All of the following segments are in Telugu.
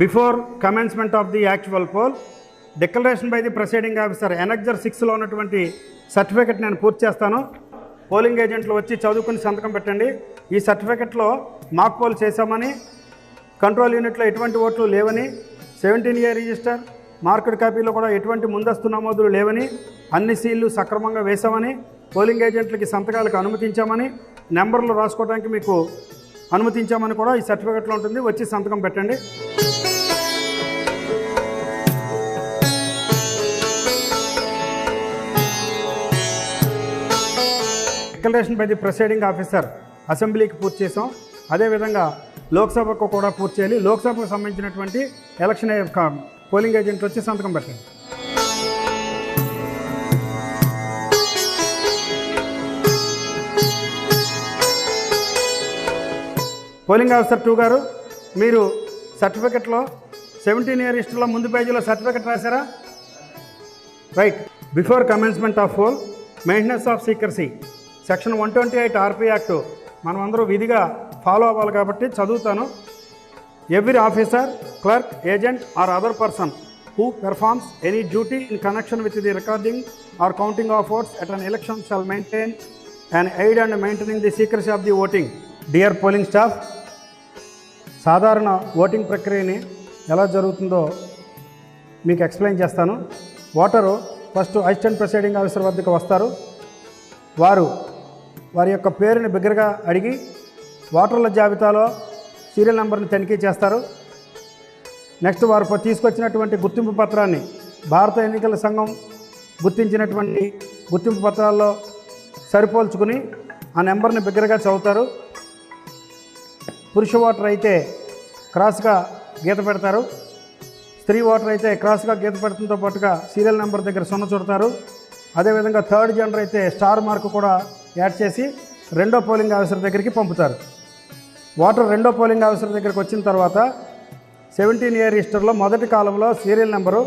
Before commencement of the actual poll declaration by the presiding officer annexure 6లో ఉన్నటువంటి సర్టిఫికెట్ నేను పూర్తి చేస్తాను. పోలింగ్ ఏజెంట్లు వచ్చి చదువుకుని సంతకం పెట్టండి. ఈ సర్టిఫికెట్లో మాక్ పోల్ చేశామని, కంట్రోల్ యూనిట్లో ఎటువంటి ఓట్లు లేవని, 17A రిజిస్టర్ మార్కెట్ కాపీలో కూడా ఎటువంటి ముందస్తు నమోదులు లేవని, అన్ని సీళ్లు సక్రమంగా వేశామని, పోలింగ్ ఏజెంట్లకి సంతకాలకు అనుమతించామని, నెంబర్లు రాసుకోవడానికి మీకు అనుమతించామని కూడా ఈ సర్టిఫికెట్లో ఉంటుంది. వచ్చి సంతకం పెట్టండి. Declaration by the presiding officer అసెంబ్లీకి పూర్తి చేసాం. అదేవిధంగా లోక్సభకు కూడా పూర్తి చేయాలి. లోక్సభకు సంబంధించినటువంటి ఎలక్షన్ పోలింగ్ ఏజెంట్లు వచ్చి సంతకం పెట్టండి. పోలింగ్ ఆఫీసర్ 2 గారు, మీరు సర్టిఫికెట్లో 17A రిజిస్టర్లో ముందు పేజీలో సర్టిఫికెట్ రాశారా? Right. Before commencement of poll maintenance of secrecy section 128 RP act మనం అందరూ విధిగా ఫాలో అవ్వాలి కాబట్టి చదువుతాను. Every officer, clerk, agent or other person who performs any duty in connection with the recording or counting of votes at an election shall maintain and aid and maintaining the secrecy of the voting. Dear polling staff, సాధారణ ఓటింగ్ ప్రక్రియని ఎలా జరుగుతుందో మీకు ఎక్స్ప్లెయిన్ చేస్తాను. Voter first assistant presiding officer వద్దకు వస్తారు. వారి యొక్క పేరుని బిగ్గరగా అడిగి ఓటర్ల జాబితాలో సీరియల్ నెంబర్ని తనిఖీ చేస్తారు. నెక్స్ట్ వారు తీసుకొచ్చినటువంటి గుర్తింపు పత్రాన్ని భారత ఎన్నికల సంఘం గుర్తించినటువంటి గుర్తింపు పత్రాల్లో సరిపోల్చుకుని ఆ నెంబర్ని బిగ్గరగా చదువుతారు. పురుష ఓటర్ అయితే క్రాస్గా గీత పెడతారు. స్త్రీ ఓటర్ అయితే క్రాస్గా గీత పెడతంతో పాటుగా సీరియల్ నెంబర్ దగ్గర సున్న చుడతారు. అదేవిధంగా థర్డ్ జెండర్ అయితే స్టార్ మార్క్ కూడా యాడ్ చేసి రెండో పోలింగ్ ఆఫీసర్ దగ్గరికి పంపుతారు. ఓటర్ రెండో పోలింగ్ ఆఫీసర్ దగ్గరికి వచ్చిన తర్వాత 17A రిజిస్టర్లో మొదటి కాలంలో సీరియల్ నెంబరు,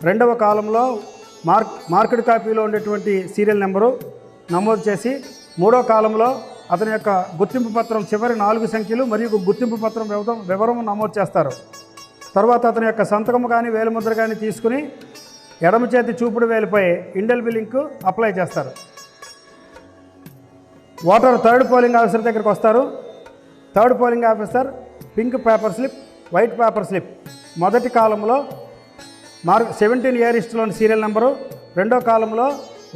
రెండవ కాలంలో మార్కెట్ కాపీలో ఉండేటువంటి సీరియల్ నెంబరు నమోదు చేసి, మూడో కాలంలో అతని యొక్క గుర్తింపు పత్రం చివరి 4 సంఖ్యలు మరియు గుర్తింపు పత్రం వివరం నమోదు చేస్తారు. తర్వాత అతని యొక్క సంతకము కానీ వేలిముద్ర కానీ తీసుకుని ఎడమ చేతి చూపుడు వేలుపై ఇండెల్బి లింక్ అప్లై చేస్తారు. ఓటర్ థర్డ్ పోలింగ్ ఆఫీసర్ దగ్గరికి వస్తారు. Third polling officer pink paper slip, white paper slip మొదటి కాలంలో 17A లిస్టులోని సీరియల్ నెంబరు, రెండో కాలంలో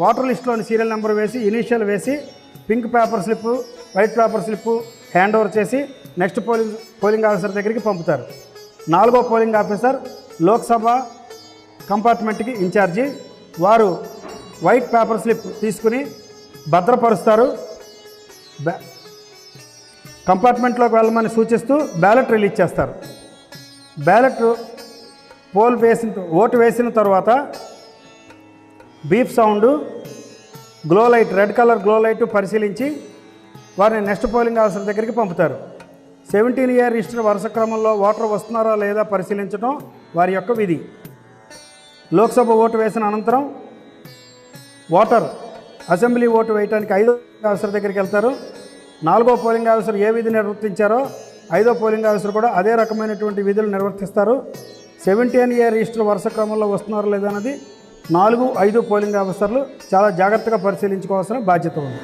ఓటర్ లిస్టులోని సీరియల్ నెంబరు వేసి ఇనీషియల్ వేసి pink paper slip, white paper slip hand over చేసి నెక్స్ట్ పోలింగ్ ఆఫీసర్ దగ్గరికి పంపుతారు. నాలుగో పోలింగ్ ఆఫీసర్ లోక్సభ కంపార్ట్మెంట్కి ఇన్ఛార్జి. వారు వైట్ పేపర్ స్లిప్ తీసుకుని భద్రపరుస్తారు. కంపార్ట్మెంట్లోకి వెళ్ళమని సూచిస్తూ బ్యాలెట్ రిలీజ్ చేస్తారు. బ్యాలెట్ ఓటు వేసిన తర్వాత beep sound, glow light, red colour glow light పరిశీలించి వారిని నెక్స్ట్ పోలింగ్ ఆఫీసర్ దగ్గరికి పంపుతారు. 17A రిజిస్టర్ వరుస క్రమంలో ఓటర్ వస్తున్నారా లేదా పరిశీలించడం వారి యొక్క విధి. లోక్సభ ఓటు వేసిన అనంతరం ఓటర్ అసెంబ్లీ ఓటు వేయడానికి 5వ ఆఫీసర్ దగ్గరికి వెళ్తారు. 4వ పోలింగ్ ఆఫీసర్ ఏ విధి నిర్వర్తించారో 5వ పోలింగ్ ఆఫీసర్ కూడా అదే రకమైనటువంటి విధులు నిర్వర్తిస్తారు. 17A రిజిస్టర్ వరుస క్రమంలో వస్తున్నారో లేదన్నది 4, 5 పోలింగ్ ఆఫీసర్లు చాలా జాగ్రత్తగా పరిశీలించుకోవాల్సిన బాధ్యత ఉంది.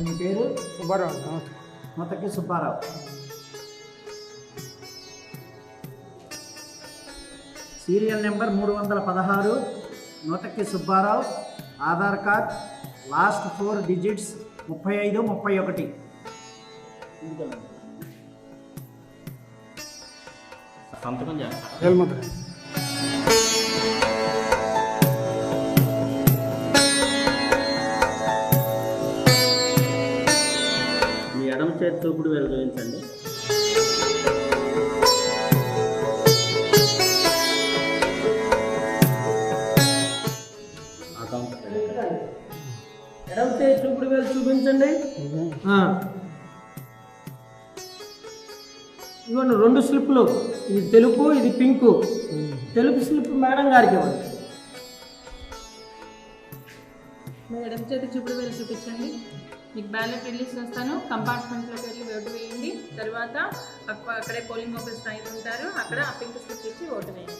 మీ పేరు? సుబ్బారావు. మొత్తకి Subbarao. Serial number 316, Nutakki Subbarao. Aadhaar card last 4 digits 35, 31. సంతకం చేస్తారు. మీ ఎడమ చేతి చూపుడు వేలు చూపించండి. ఎడమ చేతి చూపుడు వేలు చూపించండి. ఇవ్వండి 2 స్లిప్లు, ఇది తెలుపు, ఇది పింకు. తెలుపు స్లిప్ మేడం గారికి ఇవ్వండి. మీ ఎడమ చేతికి చూపుడు వేలు చూపించండి. మీకు బ్యాలెట్ రిలీజ్ చేస్తాను. కంపార్ట్మెంట్లోకి వెళ్ళి ఓటు వేయండి. తర్వాత అక్కడే పోలింగ్ ఆఫీస్ సైన్ ఉంటారు, అక్కడ ఆ పింక్ స్లిప్ ఇచ్చి ఓటు వేయండి.